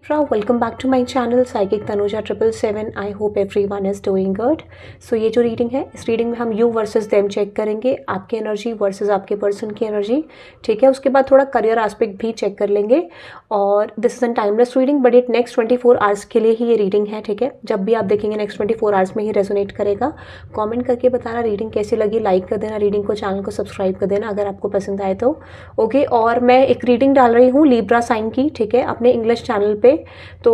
Welcome back to my channel psychic Tanuja 777। I hope everyone is doing good. So ये जो reading है, इस reading में हम यू वर्सेस देम चेक करेंगे, आपकी एनर्जी वर्सेस आपके पर्सन की एनर्जी। ठीक है, उसके बाद थोड़ा करियर एस्पेक्ट भी चेक कर लेंगे। और this is an timeless reading, but it next 24 hours के लिए ही ये रीडिंग है। ठीक है, जब भी आप देखेंगे नेक्स्ट 24 आवर्स में ही रेजोनेट करेगा। कॉमेंट करके बताना रीडिंग कैसी लगी, लाइक कर देना रीडिंग को, चैनल को सब्सक्राइब कर देना अगर आपको पसंद आए तो। ओके, और मैं एक रीडिंग डाल रही हूँ लिब्रा साइन की, ठीक है, अपने इंग्लिश चैनल पे। तो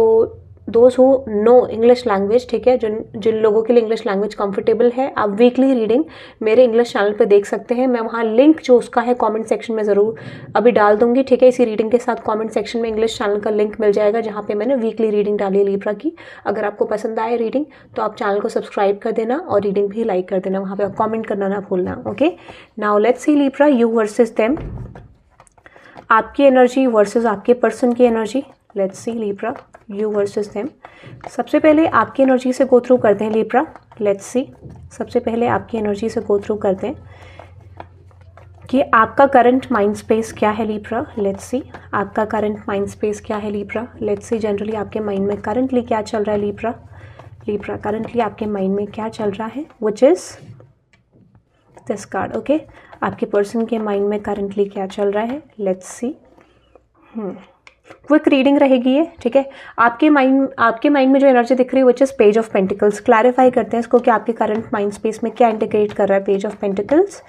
those who know English language, ठीक है, जिन लोगों के लिए इंग्लिश लैंग्वेज कंफर्टेबल है, आप वीकली रीडिंग मेरे इंग्लिश चैनल पे देख सकते हैं। मैं वहाँ लिंक जो उसका है कमेंट सेक्शन में ज़रूर अभी डाल दूंगी। ठीक है, इसी रीडिंग के साथ कमेंट सेक्शन में इंग्लिश चैनल का लिंक मिल जाएगा जहाँ पे मैंने वीकली रीडिंग डाली है लिब्रा की। अगर आपको पसंद आए रीडिंग तो आप चैनल को सब्सक्राइब कर देना और रीडिंग भी लाइक कर देना, वहाँ पे आप कॉमेंट करना ना भूलना। Okay, now let's see Libra, you versus them, आपकी एनर्जी वर्सेस आपके पर्सन की energy. Let's see Libra, you versus them. सबसे पहले आपकी एनर्जी से गो थ्रू करते हैं लिब्रा। लेट्स सी, सबसे पहले आपकी एनर्जी से गो थ्रू करते हैं कि आपका करंट माइंड स्पेस क्या है लिब्रा। लेट्स सी, आपका करंट माइंड स्पेस क्या है लिब्रा। लेट्स सी, जनरली आपके माइंड में करंटली क्या चल रहा है लिब्रा। लिब्रा, करंटली आपके माइंड में क्या चल रहा है, which is this card. Okay, आपके पर्सन के माइंड में करंटली क्या चल रहा है। लेट्स सी, क्विक रीडिंग रहेगी ये। ठीक है, आपके माइंड में जो एनर्जी दिख रही है which is page of pentacles. Clarify करते हैं इसको कि आपके करंट माइंड स्पेस में क्या इंटीग्रेट कर रहा है page of pentacles.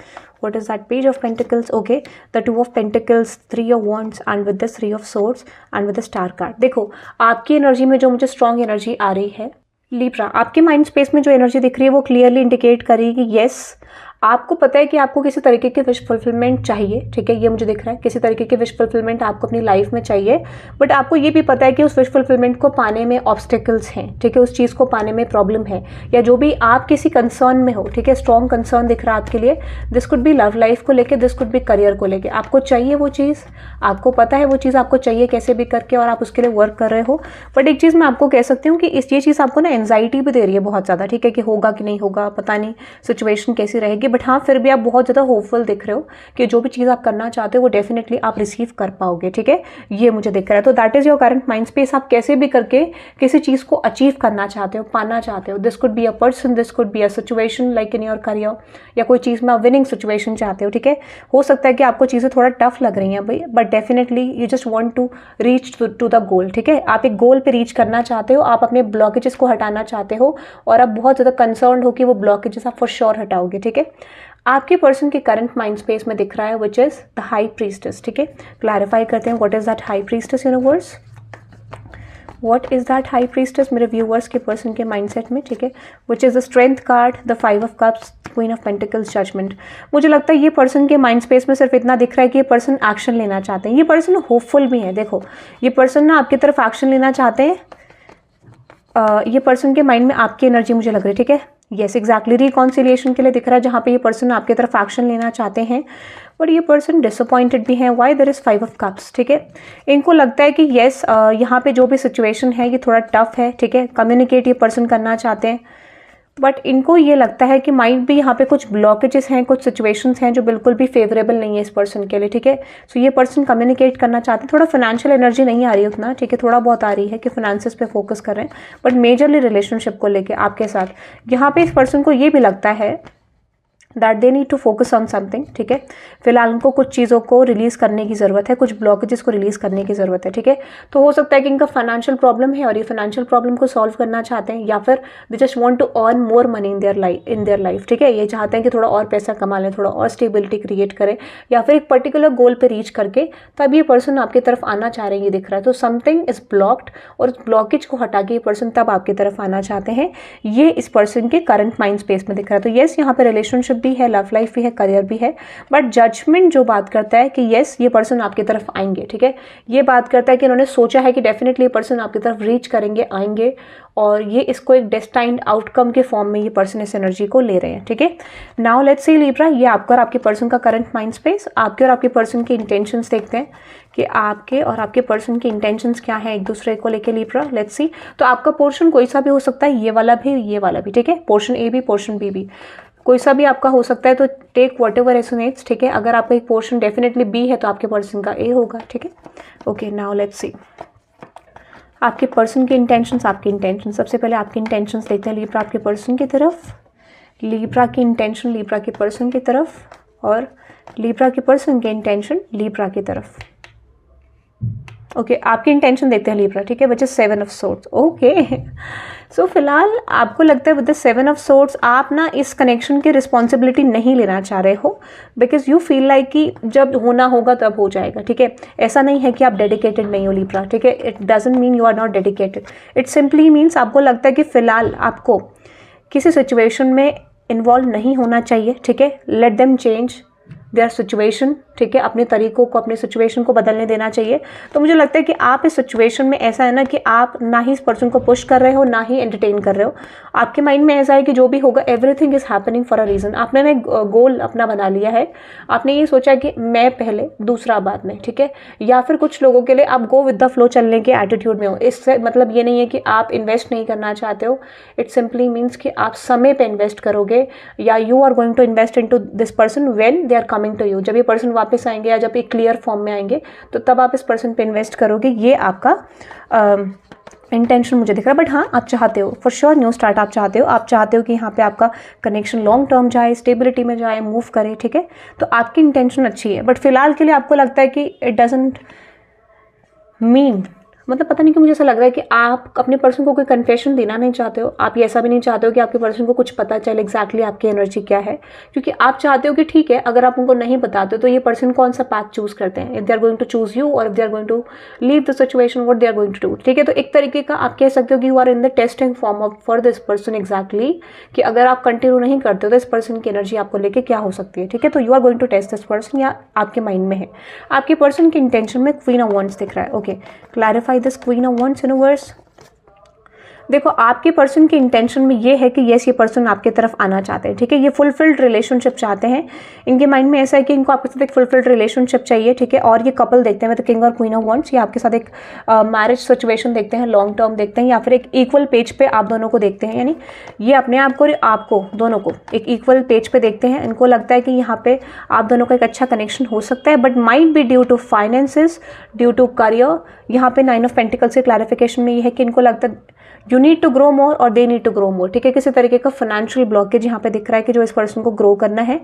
What is that page of pentacles? Okay, the 2 of pentacles, 3 of wands and with the 3 of swords and with the star card. देखो, आपकी एनर्जी में जो मुझे स्ट्रॉन्ग एनर्जी आ रही है लिब्रा, आपके माइंड स्पेस में जो एनर्जी दिख रही है वो क्लियरली इंडिकेट करेगी यस, आपको पता है कि आपको किसी तरीके की विश फुलफिलमेंट चाहिए। ठीक है, ये मुझे दिख रहा है, किसी तरीके की विश फुलफिलमेंट आपको अपनी लाइफ में चाहिए। बट आपको ये भी पता है कि उस विश फुलफिलमेंट को पाने में ऑब्स्टिकल्स हैं। ठीक है, उस चीज़ को पाने में प्रॉब्लम है, या जो भी आप किसी कंसर्न में हो। ठीक है, स्ट्रॉन्ग कंसर्न दिख रहा है आपके लिए। This could be love life को लेके, दिस कुड बी करियर को लेके। आपको चाहिए वो चीज़, आपको पता है वो चीज़ आपको चाहिए कैसे भी करके, और आप उसके लिए वर्क कर रहे हो। बट एक चीज़ मैं आपको कह सकती हूँ कि ये चीज़ आपको ना एंजाइटी भी दे रही है बहुत ज़्यादा। ठीक है, कि होगा कि नहीं होगा, पता नहीं सिचुएशन कैसी रहेगी। बट हाँ, फिर भी आप बहुत ज़्यादा होपफुल दिख रहे हो कि जो भी चीज़ आप करना चाहते हो वो डेफिनेटली आप रिसीव कर पाओगे। ठीक है, ये मुझे दिख रहा है। तो that is your current mind space. आप कैसे भी करके किसी चीज़ को अचीव करना चाहते हो, पाना चाहते हो। This could be a person, this could be a situation like in your career, या कोई चीज़ में आप विनिंग सिचुएशन चाहते हो। ठीक है, हो सकता है कि आपको चीज़ें थोड़ा टफ लग रही हैं भाई, but definitely you just want to reach to the goal. ठीक है, आप एक गोल पे रीच करना चाहते हो, आप अपने ब्लॉकेजेस को हटाना चाहते हो, और आप बहुत ज़्यादा कंसर्न हो कि वो ब्लॉकेजेस आप फॉर श्योर हटाओगे। ठीक है, आपके पर्सन के करंट माइंड स्पेस में दिख रहा है which is the high priestess. ठीक है, क्लैरिफाई करते हैं what is that high priestess universe. What is that high priestess मेरे व्यूअर्स के पर्सन के माइंडसेट में। ठीक है, which is the strength card, the 5 of cups, queen of pentacles, judgement. मुझे लगता है ये पर्सन के माइंड स्पेस में सिर्फ इतना दिख रहा है कि ये पर्सन एक्शन लेना चाहते हैं। ये पर्सन होपफुल भी है। देखो, ये पर्सन ना आपकी तरफ एक्शन लेना चाहते हैं। ये पर्सन के माइंड में आपकी एनर्जी मुझे लग रही है। ठीक है, यस एग्जैक्टली, रिकॉन्सिलिएशन के लिए दिख रहा है, जहाँ पे ये पर्सन आपकी तरफ एक्शन लेना चाहते हैं। बट ये पर्सन डिसअपॉइंटेड भी हैं। Why? There is 5 of cups. ठीक है, इनको लगता है कि यस, यहाँ पे जो भी सिचुएशन है ये थोड़ा टफ है। ठीक है, कम्युनिकेट ये पर्सन करना चाहते हैं, बट इनको ये लगता है कि माइंड भी यहाँ पे कुछ ब्लॉकेजेस हैं, कुछ सिचुएशंस हैं जो बिल्कुल भी फेवरेबल नहीं है इस पर्सन के लिए। ठीक है, सो ये पर्सन कम्युनिकेट करना चाहते हैं। थोड़ा फाइनेंशियल एनर्जी नहीं आ रही उतना। ठीक है, थोड़ा बहुत आ रही है कि फाइनेंसेस पे फोकस कर रहे हैं, बट मेजरली रिलेशनशिप को लेके आपके साथ यहाँ पे इस पर्सन को ये भी लगता है that they need to focus on something. ठीक है, फिलहाल उनको कुछ चीज़ों को रिलीज करने की ज़रूरत है, कुछ ब्लॉकेजेस को रिलीज करने की ज़रूरत है। ठीक है, तो हो सकता है कि इनका फाइनेंशियल प्रॉब्लम है और ये फाइनेंशियल प्रॉब्लम को सॉल्व करना चाहते हैं, या फिर they just want to earn more money in their life. ठीक है, ये चाहते हैं कि थोड़ा और पैसा कमा लें, थोड़ा और स्टेबिलिटी क्रिएट करें, या फिर एक पर्टिकुलर गोल पे रीच करके तब ये पर्सन आपकी तरफ आना चाह रहे हैं, ये दिख रहा है। तो समथिंग इज ब्लॉक्ड, और उस ब्लॉकेज को हटा के ये पर्सन तब आपकी तरफ आना चाहते हैं। ये इस पर्सन के करंट माइंड स्पेस में दिख रहा है। तो येस, यहाँ पे रिलेशनशिप भी है, लव लाइफ भी है, करियर भी है, बट जजमेंट जो बात करता है कि यस, ये पर्सन आपकी तरफ आएंगे। ठीक है, ये बात करता है कि इन्होंने सोचा है कि डेफिनेटली ये पर्सन आपकी तरफ रीच करेंगे, आएंगे, और ये इसको एक डेस्टाइन्ड आउटकम के फॉर्म में ये पर्सन इस एनर्जी को ले रहे हैं। ठीक है, नाउ लेट्स सी लिब्रा, ये आपका और आपके पर्सन का करंट माइंड स्पेस। आपके और आपके पर्सन की इंटेंशंस देखते हैं कि आपके और आपके पर्सन की इंटेंशंस क्या है एक दूसरे को लेके लिब्रा। लेट्स सी, तो आपका पोर्शन कोई सा भी हो सकता है, ये वाला भी, ये वाला भी। ठीक है, पोर्शन ए भी, पोर्शन बी भी, कोई सा भी आपका हो सकता है। तो टेक वॉट एवर रेजोनेट्स। ठीक है, अगर आपका एक पोर्शन डेफिनेटली बी है तो आपके पर्सन का ए होगा। ठीक है, ओके, नाउ लेट्स सी, आपके पर्सन की इंटेंशंस, आपकी इंटेंशन, सबसे पहले आपकी इंटेंशंस देखते हैं लिब्रा आपके पर्सन की तरफ, लिब्रा की इंटेंशन लिब्रा के पर्सन की तरफ, और लिब्रा के पर्सन की इंटेंशन लिब्रा की तरफ। ओके, आपकी इंटेंशन देखते हैं लिब्रा, ठीक है, which is 7 of swords. Okay, so फिलहाल आपको लगता है विद द 7 ऑफ सोर्ड्स आप ना इस कनेक्शन की रिस्पॉन्सिबिलिटी नहीं लेना चाह रहे हो, बिकॉज यू फील लाइक कि जब होना होगा तब हो जाएगा, ठीक है। ऐसा नहीं है कि आप डेडिकेटेड नहीं हो लिब्रा, ठीक है, it doesn't mean you are not dedicated, it simply means आपको लगता है कि फिलहाल आपको किसी सिचुएशन में इन्वॉल्व नहीं होना चाहिए, ठीक है। Let them change their situation, ठीक है, अपने तरीकों को, अपने सिचुएशन को बदलने देना चाहिए। तो मुझे लगता है कि आप इस सिचुएशन में ऐसा है ना कि आप ना ही इस पर्सन को पुश कर रहे हो ना ही एंटरटेन कर रहे हो। आपके माइंड में ऐसा है कि जो भी होगा everything is happening for a reason. आपने एक गोल अपना बना लिया है, आपने ये सोचा कि मैं पहले दूसरा बाद में, ठीक है। या फिर कुछ लोगों के लिए आप गो विद द फ्लो चलने के एटीट्यूड में हो। इससे मतलब ये नहीं है कि आप इन्वेस्ट नहीं करना चाहते हो, इट सिंपली मीन्स कि आप समय पे इन्वेस्ट करोगे, या you are going to invest into this person when they are coming to you. जब ये पर्सन वापस आएंगे या जब एक क्लियर फॉर्म में आएंगे तो तब आप इस पर्सन पे इन्वेस्ट करोगे। ये आपका इंटेंशन मुझे दिख रहा है। बट हाँ, आप चाहते हो फॉर श्योर न्यू स्टार्ट, आप चाहते हो कि यहाँ पे आपका कनेक्शन लॉन्ग टर्म जाए, स्टेबिलिटी में जाए, मूव करे, ठीक है। तो आपकी इंटेंशन अच्छी है, बट फिलहाल के लिए आपको लगता है कि इट डजंट मीन, मतलब पता नहीं कि मुझे ऐसा लग रहा है कि आप अपने पर्सन को कोई कन्फेशन देना नहीं चाहते हो। आप ये ऐसा भी नहीं चाहते हो कि आपके पर्सन को कुछ पता चले एग्जैक्टली आपकी एनर्जी क्या है, क्योंकि आप चाहते हो कि ठीक है, अगर आप उनको नहीं बताते तो ये पर्सन कौन सा पाथ चूज करते हैं, if they are going to choose you और if they are going to leave the situation what they are going to do, ठीक है। तो एक तरीके का आप कह सकते हो कि you are in the testing form of for this person exactly, कि अगर आप कंटिन्यू नहीं करते हो तो इस पर्सन की एनर्जी आपको लेके क्या हो सकती है, ठीक है। तो you are going to test this person, या आपके माइंड में है। आपके पर्सन की इंटेंशन में क्वीन ऑफ वांड्स दिख रहा है। Okay, clarify this queen of wands universe. देखो, आपके पर्सन की इंटेंशन में ये है कि यस, ये पर्सन आपके तरफ आना चाहते हैं, ठीक है। ये फुलफिल्ड रिलेशनशिप चाहते हैं। इनके माइंड में ऐसा है कि इनको आपके साथ एक फुलफिल्ड रिलेशनशिप चाहिए, ठीक है। और ये कपल देखते हैं मतलब किंग और क्वीन ऑफ वांड्स, ये आपके साथ एक मैरिज सिचुएशन देखते हैं, लॉन्ग टर्म देखते हैं, या फिर एक इक्वल पेज पे आप दोनों को देखते हैं, यानी ये अपने आप को और आपको दोनों को एक इक्वल पेज पे देखते हैं। इनको लगता है कि यहाँ पे आप दोनों का एक अच्छा कनेक्शन हो सकता है, but might be due to finances, due to career. यहाँ पे 9 ऑफ पेंटिकल्स के क्लैरिफिकेशन में ये है कि इनको लगता है you need to grow more और they need to grow more, ठीक है। किसी तरीके का फाइनेंशियल ब्लॉकेज यहाँ पे दिख रहा है कि जो इस पर्सन को ग्रो करना है,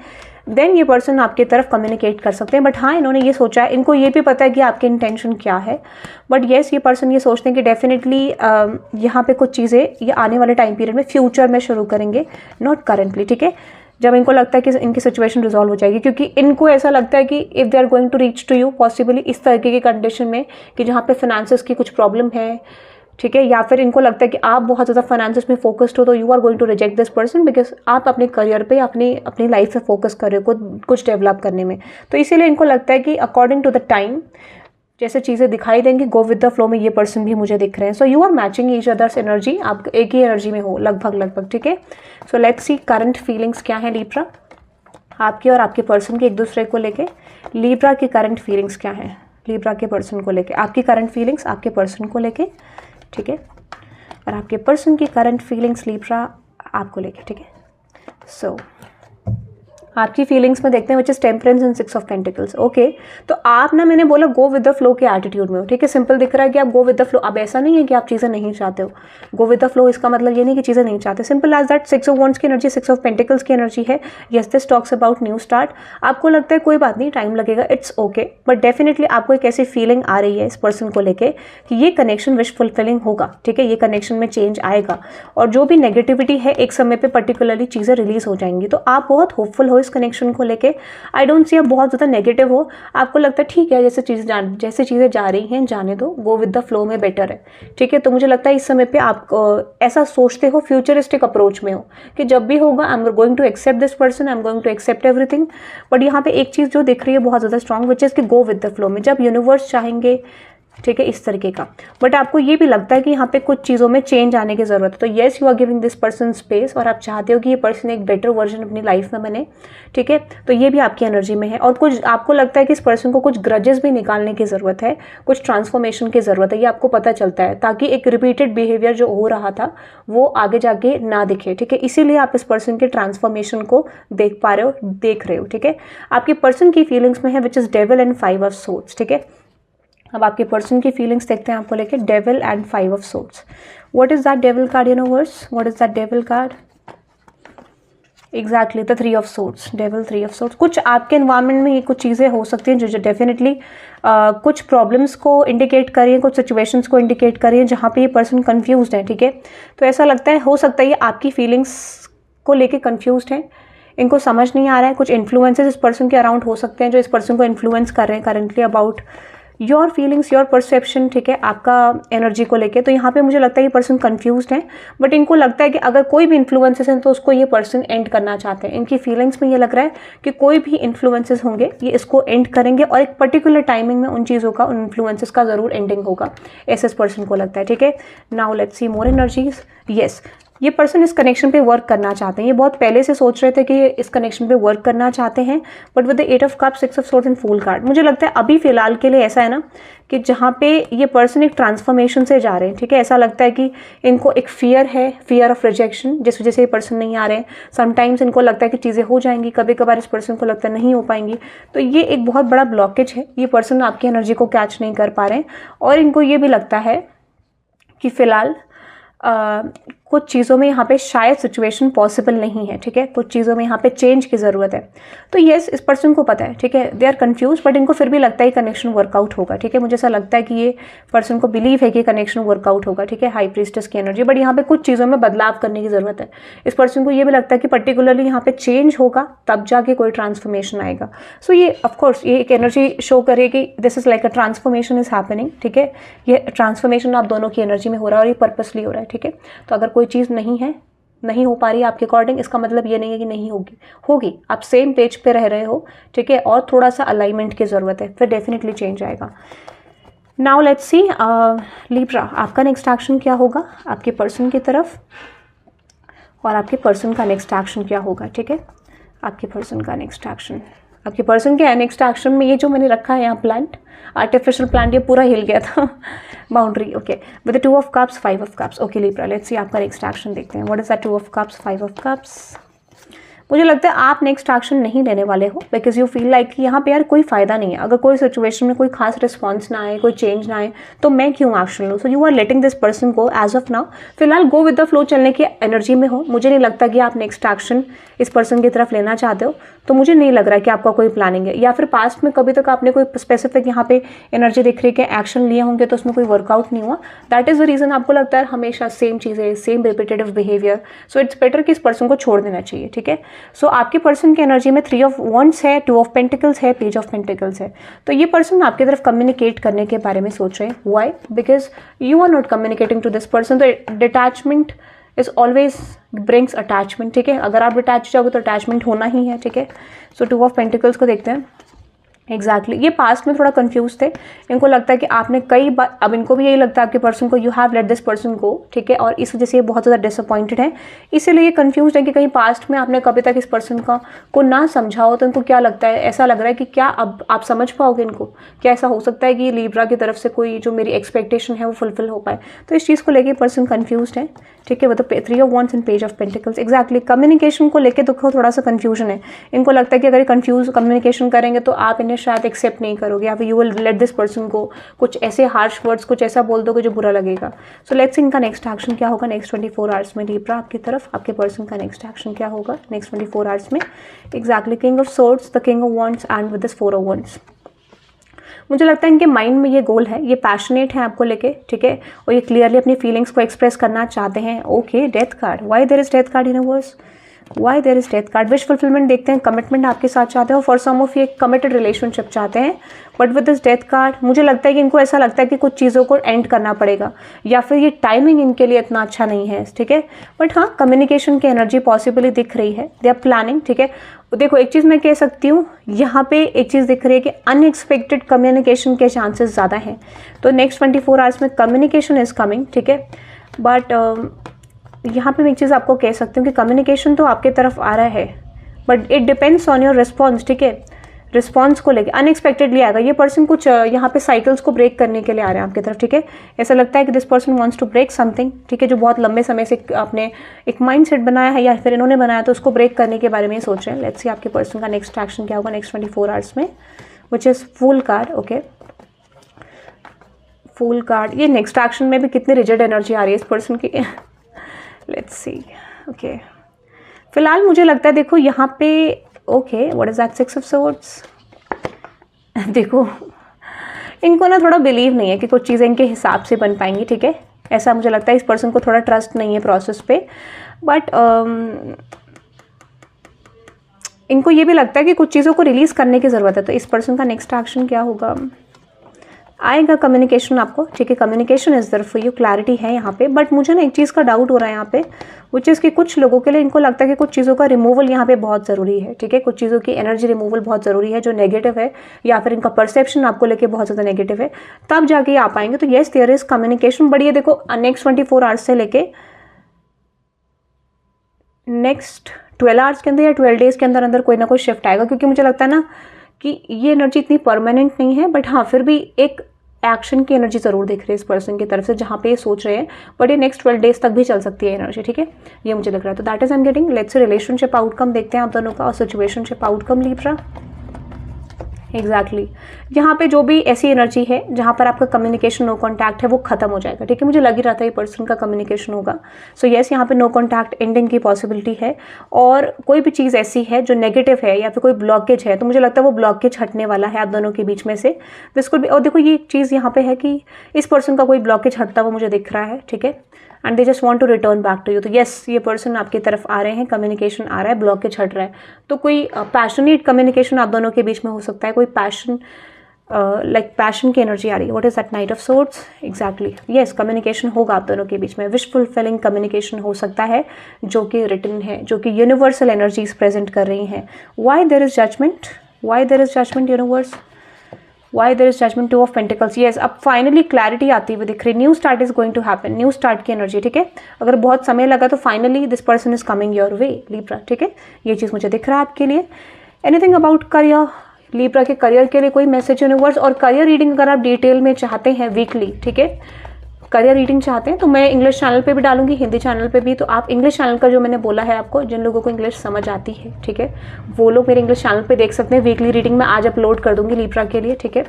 देन ये पर्सन आपकी तरफ कम्युनिकेट कर सकते हैं। बट हाँ, इन्होंने ये सोचा है, इनको ये भी पता है कि आपकी इंटेंशन क्या है। बट येस, ये पर्सन ये सोचते हैं कि डेफिनेटली यहाँ पे कुछ चीज़ें ये आने वाले टाइम पीरियड में फ्यूचर में शुरू करेंगे, नॉट करेंटली, ठीक है, जब इनको लगता है कि इनकी सिचुएशन रिजॉल्व हो जाएगी। क्योंकि इनको ऐसा लगता है कि if they are going to reach to you possibly इस तरीके की कंडीशन में कि जहाँ पे फाइनेंसेस की कुछ प्रॉब्लम है, ठीक है, या फिर इनको लगता है कि आप बहुत ज़्यादा फाइनेंसेस में फोकस्ड हो, तो you are going to reject this person because आप अपने करियर पे, अपनी लाइफ पे फोकस कर रहे हो कुछ डेवलप करने में। तो इसीलिए इनको लगता है कि अकॉर्डिंग टू द टाइम जैसे चीज़ें दिखाई देंगी, गो विद द फ्लो में ये पर्सन भी मुझे दिख रहे हैं। So you are matching each others energy, आप एक ही एनर्जी में हो लगभग, ठीक है। So let's see current feelings क्या है लिब्रा आपकी और आपके पर्सन की एक दूसरे को लेके। लिब्रा की करंट फीलिंग्स क्या है लिब्रा के पर्सन को लेके, आपकी करंट फीलिंग्स आपके पर्सन को लेके, ठीक है, और आपके पर्सन की करंट फीलिंग्स लिब्रा आपको लेके, ठीक है। सो आपकी फीलिंग्स में देखते हैं which is temperance and 6 of pentacles. Okay, तो आप ना, मैंने बोला गो विद द फ्लो के एटीट्यूड में हो, ठीक है। सिंपल दिख रहा है कि आप गो विद द फ्लो। अब ऐसा नहीं है कि आप चीज़ें नहीं चाहते हो, गो विद द फ्लो इसका मतलब ये नहीं कि चीज़ें नहीं चाहते। Simple as that 6 of wands की एनर्जी 6 ऑफ पेंटिकल्स की एनर्जी है। Yes, this talks about new start. आपको लगता है कोई बात नहीं, टाइम लगेगा, इट्स ओके, बट डेफिनेटली आपको एक ऐसी फीलिंग आ रही है इस पर्सन को लेके कि ये कनेक्शन विश फुलफिलिंग होगा, ठीक है। ये कनेक्शन में चेंज आएगा और जो भी नेगेटिविटी है एक समय पे पर्टिकुलरली चीज़ें रिलीज हो जाएंगी। तो आप बहुत होपफुल हो इस कनेक्शन को लेके। आई डोंट सी आप बहुत ज़्यादा नेगेटिव हो। आपको लगता है ठीक है, जैसे चीज़ें जा रही हैं जाने दो, गो विद द फ्लो में बेटर है, ठीक है। तो मुझे लगता है इस समय पे आप ऐसा सोचते हो, फ्यूचरिस्टिक अप्रोच में हो कि जब भी होगा I am going to accept this person, I am going to accept everything. But यहाँ पे एक चीज़ जो दिख रही है बहुत ज़्यादा स्ट्रॉन्ग, विच इज़ कि गो विद द फ्लो में, जब यूनिवर्स चाहेंगे, ठीक है, इस तरीके का। बट आपको ये भी लगता है कि यहाँ पे कुछ चीज़ों में चेंज आने की ज़रूरत है। तो yes, you are giving this person space और आप चाहते हो कि ये पर्सन एक बेटर वर्जन अपनी लाइफ में बने, ठीक है। तो ये भी आपकी एनर्जी में है। और कुछ आपको लगता है कि इस पर्सन को कुछ ग्रजेस भी निकालने की ज़रूरत है, कुछ ट्रांसफॉर्मेशन की ज़रूरत है, ये आपको पता चलता है, ताकि एक रिपीटेड बिहेवियर जो हो रहा था वो आगे जाके ना दिखे, ठीक है। इसीलिए आप इस पर्सन के ट्रांसफॉर्मेशन को देख रहे हो, ठीक है। आपके पर्सन की फीलिंग्स में है which is devil and 5 of swords, ठीक है। अब आपके पर्सन की फीलिंग्स देखते हैं आपको लेके, devil and 5 of swords. What is that devil card universe, what is that devil card? Exactly the 3 of swords, devil 3 of swords. कुछ आपके एनवायरनमेंट में ये कुछ चीज़ें हो सकती हैं जो डेफिनेटली कुछ प्रॉब्लम्स को इंडिकेट कर रही हैं, कुछ सिचुएशंस को इंडिकेट कर रही हैं जहाँ पे ये पर्सन कंफ्यूज्ड है, ठीक है। तो ऐसा लगता है, हो सकता है ये आपकी फीलिंग्स को लेके कंफ्यूज्ड है, इनको समझ नहीं आ रहा है। कुछ इन्फ्लुएंसेस इस पर्सन के अराउंड हो सकते हैं जो इस पर्सन को इन्फ्लुएंस कर रहे हैं currently about your feelings, your perception, ठीक है, आपका एनर्जी को लेके। तो यहाँ पे मुझे लगता है ये पर्सन कंफ्यूज्ड है, बट इनको लगता है कि अगर कोई भी इन्फ्लुएंसेस हैं तो उसको ये पर्सन एंड करना चाहते हैं। इनकी फीलिंग्स में ये लग रहा है कि कोई भी इन्फ्लुएंसेस होंगे ये इसको एंड करेंगे और एक पर्टिकुलर टाइमिंग में उन चीज़ों का, उन इन्फ्लुएंसेस का ज़रूर एंडिंग होगा, ऐसे इस पर्सन को लगता है, ठीक है। Now let's see more energies. Yes, ये पर्सन इस कनेक्शन पे वर्क करना चाहते हैं, ये बहुत पहले से सोच रहे थे कि ये इस कनेक्शन पे वर्क करना चाहते हैं, but with the 8 of cups, 6 of swords and fool card, मुझे लगता है अभी फिलहाल के लिए ऐसा है ना कि जहाँ पे ये पर्सन एक ट्रांसफॉर्मेशन से जा रहे हैं, ठीक है। ऐसा लगता है कि इनको एक फियर है, फियर ऑफ रिजेक्शन, जिस वजह से ये पर्सन नहीं आ रहे हैं। समटाइम्स इनको लगता है कि चीज़ें हो जाएंगी, कभी कभार इस पर्सन को लगता है नहीं हो पाएंगी। तो ये एक बहुत बड़ा ब्लॉकेज है, ये पर्सन आपकी एनर्जी को कैच नहीं कर पा रहे हैं और इनको ये भी लगता है कि फिलहाल कुछ चीज़ों में यहाँ पे शायद सिचुएशन पॉसिबल नहीं है, ठीक है। कुछ चीज़ों में यहाँ पे चेंज की ज़रूरत है। तो येस, इस पर्सन को पता है, ठीक है, दे आर कंफ्यूज, बट इनको फिर भी लगता है कनेक्शन वर्कआउट होगा, ठीक है। मुझे ऐसा लगता है कि ये पर्सन को बिलीव है कि कनेक्शन वर्कआउट होगा, ठीक है, हाई प्रीस्टेस की एनर्जी। बट यहाँ पे कुछ चीज़ों में बदलाव करने की ज़रूरत है। इस पर्सन को ये भी लगता है कि पर्टिकुलरली यहाँ पे चेंज होगा तब जाके कोई ट्रांसफॉर्मेशन आएगा। सो ये ऑफकोर्स ये एक एनर्जी शो करेगी, this is like a transformation is happening, ठीक है। ये ट्रांसफॉर्मेशन आप दोनों की एनर्जी में हो रहा है और ये पर्पसली हो रहा है, ठीक है। तो अगर कोई चीज़ नहीं है, नहीं हो पा रही है आपके अकॉर्डिंग, इसका मतलब ये नहीं है कि नहीं होगी, होगी। आप सेम पेज पे रह रहे हो, ठीक है, और थोड़ा सा अलाइनमेंट की ज़रूरत है, फिर डेफिनेटली चेंज आएगा। नाउ लेट्स सी लिब्रा, आपका नेक्स्ट एक्शन क्या होगा आपके पर्सन की तरफ, और आपके पर्सन का नेक्स्ट एक्शन क्या होगा, ठीक है। आपके पर्सन का नेक्स्ट एक्शन, आपके पर्सन के नेक्स्ट एक्शन में ये जो मैंने रखा है यहाँ प्लांट, आर्टिफिशियल प्लांट, ये पूरा हिल गया था boundary, okay, with the 2 of cups, 5 of cups. Okay Libra, let's see आपका नेक्स्ट एक्शन देखते हैं। What is that 2 of cups, 5 of cups? मुझे लगता है आप नेक्स्ट एक्शन नहीं लेने वाले हो, बिकॉज यू फील लाइक कि यहाँ पे यार कोई फायदा नहीं है। अगर कोई सिचुएशन में कोई खास रिस्पॉन्स ना आए, कोई चेंज ना आए, तो मैं क्यों एक्शन लूँ। So you are letting this person go as of now. फिलहाल गो विद द फ्लो चलने की एनर्जी में हो। मुझे नहीं लगता कि आप नेक्स्ट एक्शन इस पर्सन की तरफ लेना चाहते हो, तो मुझे नहीं लग रहा कि आपका कोई प्लानिंग है, या फिर पास्ट में कभी तक आपने कोई स्पेसिफिक यहाँ पे एनर्जी दिख रही है कि एक्शन लिए होंगे तो उसमें कोई वर्कआउट नहीं हुआ। दैट इज द रीजन आपको लगता है हमेशा सेम चीज़ें, same repetitive behaviour. So it's better कि इस पर्सन को छोड़ देना चाहिए, ठीक है। सो आपके पर्सन की एनर्जी में 3 ऑफ वॉन्ड्स है, 2 ऑफ पेंटिकल्स है, पेज ऑफ पेंटिकल्स है। तो ये पर्सन आपकी तरफ कम्युनिकेट करने के बारे में सोच रहे हैं। Why? Because you are not communicating to this person. तो detachment is always brings attachment, ठीक है। अगर आप डिटैच जाओगे तो अटैचमेंट होना ही है, ठीक है। सो 2 ऑफ पेंटिकल्स को देखते हैं। एग्जैक्टली ये पास्ट में थोड़ा कंफ्यूज थे, इनको लगता है कि आपने कई बार, अब इनको भी यही लगता है आपके पर्सन को, you have let this person गो, ठीक है, और इस वजह से ये बहुत ज़्यादा डिसअपॉइंटेड है। इसीलिए ये कंफ्यूज है कि कहीं पास्ट में आपने कभी तक इस पर्सन को ना समझा हो। तो इनको क्या लगता है, ऐसा लग रहा है कि क्या अब आप समझ पाओगे इनको, क्या ऐसा हो सकता है कि लिब्रा की तरफ से कोई जो मेरी एक्सपेक्टेशन है वो फुलफिल हो पाए। तो इस चीज़ को लेकर पर्सन कंफ्यूज है, ठीक है। मतलब 3 of wands and page of pentacles. Exactly communication को लेकर तो थोड़ा सा कंफ्यूजन है। इनको लगता है कि अगर कंफ्यूज कम्युनिकेशन करेंगे तो आप इन्हें शायद एक्सेप्ट नहीं करोगे, या फिर you will let this person को, कुछ ऐसे हार्श वर्ड्स, कुछ ऐसा बोल दोगे जो बुरा लगेगा। सो लेट्स सी इनका नेक्स्ट एक्शन क्या होगा नेक्स्ट 24 आवर्स में। लिब्रा आपकी तरफ आपके पर्सन का नेक्स्ट एक्शन क्या होगा नेक्स्ट 24 आवर्स में। Exactly king of swords, the king of wands and with this 4 of wands. मुझे लगता है इनके माइंड में ये गोल है, ये पैशनेट है आपको लेके, ठीक है, और ये क्लियरली अपनी फीलिंग्स को एक्सप्रेस करना चाहते हैं। Okay, death card, why there is death card universe, why there is death card. Wish fulfilment देखते हैं, कमिटमेंट आपके साथ चाहते हैं, फॉर सम ऑफ ये कमिटेड रिलेशनशिप चाहते हैं, but with this death card मुझे लगता है कि इनको ऐसा लगता है कि कुछ चीज़ों को एंड करना पड़ेगा, या फिर ये टाइमिंग इनके लिए इतना अच्छा नहीं है, ठीक है। बट हाँ, कम्युनिकेशन की एनर्जी पॉसिबली दिख रही है, दे आर प्लानिंग, ठीक है। देखो एक चीज़ मैं कह सकती हूँ, यहाँ पे एक चीज़ दिख रही है कि अनएक्सपेक्टेड कम्युनिकेशन के चांसेस ज़्यादा हैं। तो नेक्स्ट 24 आवर्स में कम्युनिकेशन इज कमिंग, ठीक है। बट यहाँ पे मैं एक चीज़ आपको कह सकती हूँ कि कम्युनिकेशन तो आपके तरफ आ रहा है, but it depends on your response, ठीक है। रिस्पॉन्स को लेके अनएक्सपेक्टेडली आएगा। ये पर्सन कुछ यहाँ पे साइकिल्स को ब्रेक करने के लिए आ रहे हैं आपकी तरफ, ठीक है। ऐसा लगता है कि this person wants to break something, ठीक है, जो बहुत लंबे समय से आपने एक माइंडसेट बनाया है या फिर इन्होंने बनाया, तो उसको ब्रेक करने के बारे में सोच रहे हैं। लेट्स सी आपके पर्सन का नेक्स्ट एक्शन क्या होगा नेक्स्ट 24 आवर्स में, which is fool card. Okay, fool card, ये नेक्स्ट एक्शन में भी कितनी रिजिड एनर्जी आ रही है इस पर्सन की। Let's see. ओके, फिलहाल मुझे लगता है देखो यहाँ पे, okay what is that, 6 of swords. देखो इनको ना थोड़ा बिलीव नहीं है कि कुछ चीज़ें इनके हिसाब से बन पाएंगी, ठीक है, ऐसा मुझे लगता है। इस पर्सन को थोड़ा ट्रस्ट नहीं है प्रोसेस पे, बट इनको ये भी लगता है कि कुछ चीज़ों को रिलीज़ करने की ज़रूरत है। तो इस पर्सन का नेक्स्ट एक्शन क्या होगा, आएगा कम्युनिकेशन आपको, ठीक है, communication is there for you, clarity है यहाँ पे। बट मुझे ना एक चीज़ का डाउट हो रहा है यहाँ पे, वो चीज़ कि कुछ लोगों के लिए इनको लगता है कि कुछ चीज़ों का रिमूवल यहाँ पे बहुत ज़रूरी है, ठीक है, कुछ चीज़ों की एनर्जी रिमूवल बहुत ज़रूरी है जो नेगेटिव है, या फिर इनका परसेप्शन आपको लेके बहुत ज़्यादा नेगेटिव है, तब जाके आ पाएंगे। तो yes there is communication, but ये देखो नेक्स्ट 24 आवर्स से लेके नेक्स्ट 12 आवर्स के अंदर या 12 डेज के अंदर अंदर कोई ना कोई शिफ्ट आएगा, क्योंकि मुझे लगता है ना कि ये एनर्जी इतनी परमानेंट नहीं है, बट हाँ फिर भी एक एक्शन की एनर्जी ज़रूर दिख रही है इस पर्सन की तरफ से जहाँ पे ये सोच रहे हैं, बट ये नेक्स्ट 12 डेज तक भी चल सकती है एनर्जी, ठीक है, ये मुझे लग रहा है। तो that is I am getting. Let's say relationship outcome देखते हैं आप दोनों का, और सिचुएशनशिप आउटकम लिब्रा। एग्जैक्टली यहाँ पे जो भी ऐसी एनर्जी है जहाँ पर आपका कम्युनिकेशन नो कॉन्टैक्ट है वो खत्म हो जाएगा, ठीक है, मुझे लग ही रहा था ये पर्सन का कम्युनिकेशन होगा। सो येस यहाँ पे नो कॉन्टैक्ट एंडिंग की पॉसिबिलिटी है, और कोई भी चीज़ ऐसी है जो नेगेटिव है या फिर कोई ब्लॉकेज है, तो मुझे लगता है वो ब्लॉकेज हटने वाला है आप दोनों के बीच में से। दिस कुड बी, और देखो ये चीज़ यहाँ पे है कि इस पर्सन का कोई ब्लॉकेज हटता हुआ मुझे दिख रहा है, ठीक है, and they just want to return back to you. तो येस ये पर्सन आपकी तरफ आ रहे हैं, कम्युनिकेशन आ रहा है, ब्लॉकेज हट रहा है। तो कोई पैशनेट कम्युनिकेशन आप दोनों के बीच में हो सकता है, कोई पैशन लाइक पैशन की एनर्जी आ रही है। What is that, night of swords. Exactly yes communication होगा आप दोनों के बीच में, विश फुलफिलिंग कम्युनिकेशन हो सकता है जो कि रिटन है, जो कि यूनिवर्सल एनर्जीज प्रेजेंट कर रही हैं। Why there is judgement, why there is judgement universe, why there is judgement, 2 of pentacles. Yes अब फाइनली क्लैरिटी आती हुई दिख रही, new start is going to happen, new start की एनर्जी, ठीक है, अगर बहुत समय लगा तो finally this person is coming your way Libra, ठीक है, ये चीज़ मुझे दिख रहा है आपके लिए। एनीथिंग अबाउट करियर, लिब्रा के करियर के लिए कोई मैसेज यूनिवर्स, और करियर रीडिंग अगर आप डिटेल में चाहते हैं वीकली, ठीक है, करियर रीडिंग चाहते हैं तो मैं इंग्लिश चैनल पे भी डालूंगी, हिंदी चैनल पे भी, तो आप इंग्लिश चैनल का जो मैंने बोला है आपको, जिन लोगों को इंग्लिश समझ आती है, ठीक है, वो लोग मेरे इंग्लिश चैनल पे देख सकते हैं। वीकली रीडिंग मैं आज अपलोड कर दूंगी लिब्रा के लिए, ठीक है,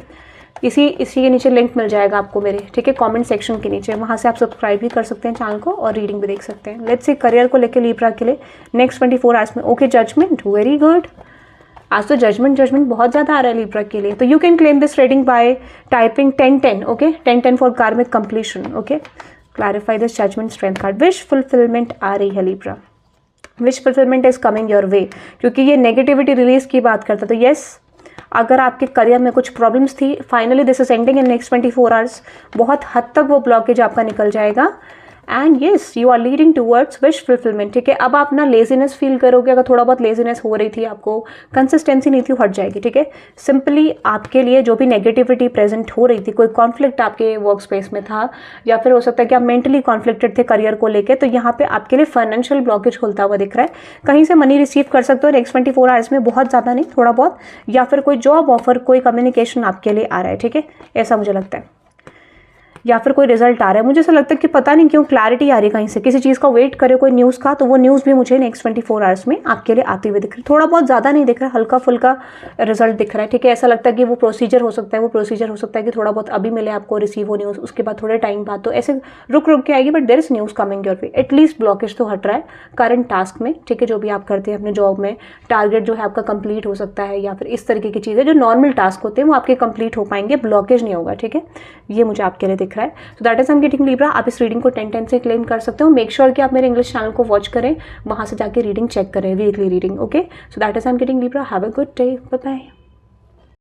इसी के नीचे लिंक मिल जाएगा आपको मेरे, ठीक है, कमेंट सेक्शन के नीचे, वहाँ से आप सब्सक्राइब भी कर सकते हैं चैनल को और रीडिंग भी देख सकते हैं। लेट्स से करियर को लेकर लिब्रा के लिए नेक्स्ट 24 आवर्स में। ओके जजमेंट, वेरी गुड, आज तो जजमेंट बहुत ज़्यादा आ रहा है लिब्रा के लिए। तो you can claim this reading by typing 1010, okay, 1010 for karmic completion, okay, clarify this judgement strength card. Wish fulfilment आ रही है Libra, wish fulfilment is coming your way, क्योंकि ये नेगेटिविटी रिलीज की बात करता। तो येस अगर आपके करियर में कुछ प्रॉब्लम्स थी, finally this is ending in next 24 hours, बहुत हद तक वो ब्लॉकेज आपका निकल जाएगा, and yes you are leading towards wish fulfilment, ठीक है। अब आप ना लेजीनेस फील करोगे, अगर थोड़ा बहुत लेजीनेस हो रही थी आपको, कंसिस्टेंसी नहीं थी, हट जाएगी, ठीक है। सिंपली आपके लिए जो भी नेगेटिविटी प्रेजेंट हो रही थी, कोई कॉन्फ्लिक्ट आपके वर्क स्पेस में था, या फिर हो सकता है कि आप मेंटली कॉन्फ्लिक्टेड थे करियर को लेकर, तो यहाँ पे आपके लिए फाइनेंशियल ब्लॉकेज खुलता हुआ दिख रहा है। कहीं से मनी रिसीव कर सकते हो नेक्स्ट 24 आवर्स में, बहुत ज़्यादा नहीं, थोड़ा बहुत, या फिर कोई जॉब ऑफर, कोई कम्युनिकेशन आपके लिए आ रहा है, ठीक है, ऐसा मुझे लगता है, या फिर कोई रिजल्ट आ रहा है। मुझे ऐसा लगता है कि पता नहीं क्यों क्लैरिटी आ रही है कहीं से, किसी चीज़ का वेट करे कोई न्यूज़ का, तो वो न्यूज़ भी मुझे नेक्स्ट 24 आवर्स में आपके लिए आते हुए दिख रही है। थोड़ा बहुत ज़्यादा नहीं दिख रहा, हल्का फुल्का रिजल्ट दिख रहा है, ठीक है। ऐसा लगता है कि वो प्रोसीजर हो सकता है, वो प्रोसीजर हो सकता है कि थोड़ा बहुत अभी मिले आपको, रिसीव हो न्यूज़, उसके बाद थोड़े टाइम बाद, तो ऐसे रुक के आएगी, but there is news coming your way. At least blockage तो हट रहा है करंट टास्क में, ठीक है, जो भी आप करते हैं अपने जॉब में, टारगेट जो है आपका कंप्लीट हो सकता है, या फिर इस तरीके की चीज़ें जो नॉर्मल टास्क होते हैं वो आपके कंप्लीट हो पाएंगे, ब्लॉकेज नहीं होगा, ठीक है, ये मुझे आपके लिए दिख रहा है। सो that is I am getting Libra. आप इस रीडिंग को 1010 से क्लेम कर सकते हो। मेक श्योर कि आप मेरे इंग्लिश चैनल को वॉच करें, वहां से जाके रीडिंग चेक करें, weekly reading, okay. So that is I am getting Libra. Have a good day, bye bye.